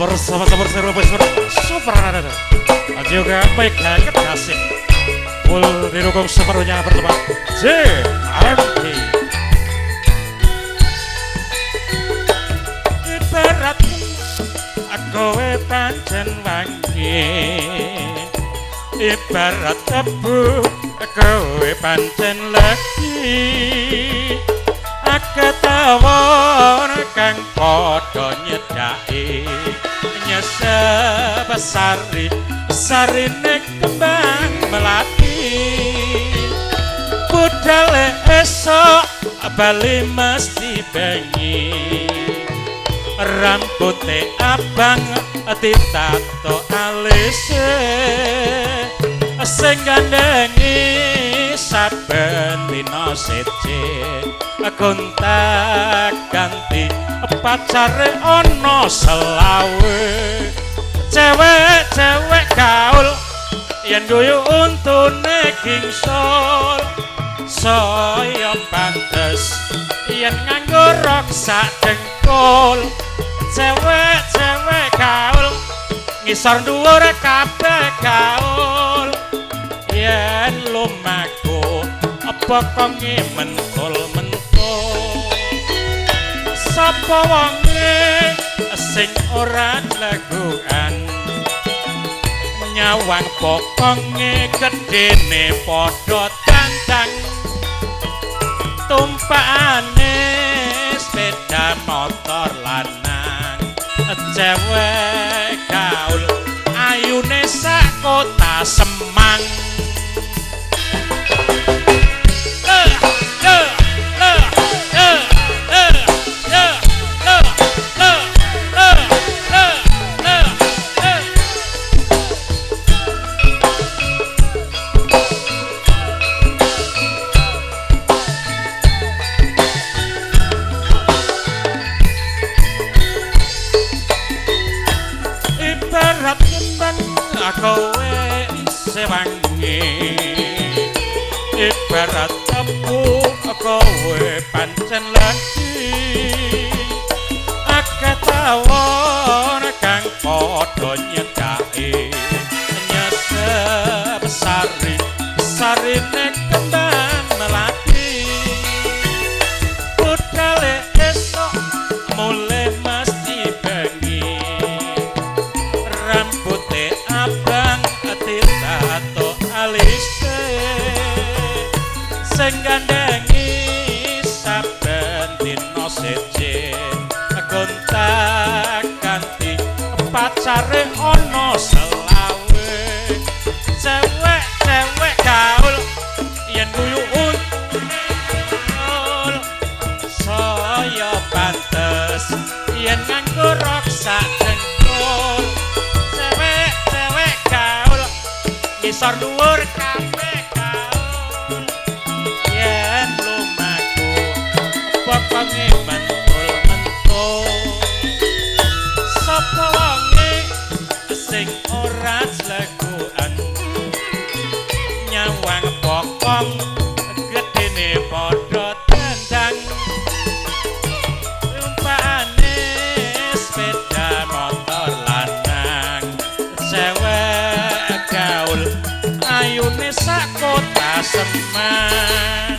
bersama-sama super ada juga baik kasih full didukung separuhnya pertama JRT ibarat kowe pancen wangi ibarat tebu kowe pancen lagi ketawon kang padha nyedhaki nyesep sarine kembang melati budale esok bali mesti bengi rambute abang ditato alise sing gandhengi saben dina siji gonta ganti pacare ana selawe cewek gaul yen guyu untune gingsul saya pantes yen nganggo rok sak dengkul cewek gaul ngisor dhuwur kabeh gaul yen lumaku pokonge mentul-mentul sapa wonge sing ora laguan nyawang pokonge gedene padha dandang tumpakane sepeda motor lanang cewek gaul ayune sak kota Semang ibarat kembang kowe sewangi ibarat tebu kowe pancen lagi ketawon kang padha nyedhaki nyesep sarine kembang melati budale esok mulai mesti bengi rambute abang ditato alise sing gandhengi saben dina siji gonta ganti pacare ana selawe cewek gaul yen guyu saya pantes yen nganggo rok sak dengkul cewek gaul ngisor dhuwur kabeh gaul yen lumaku pokonge mentul-mentul sapa wonge sing ora laguan nyawang pokong gedene padha dandang tumpakane sepeda motor lanang cewek gaul ayune sak kota Semang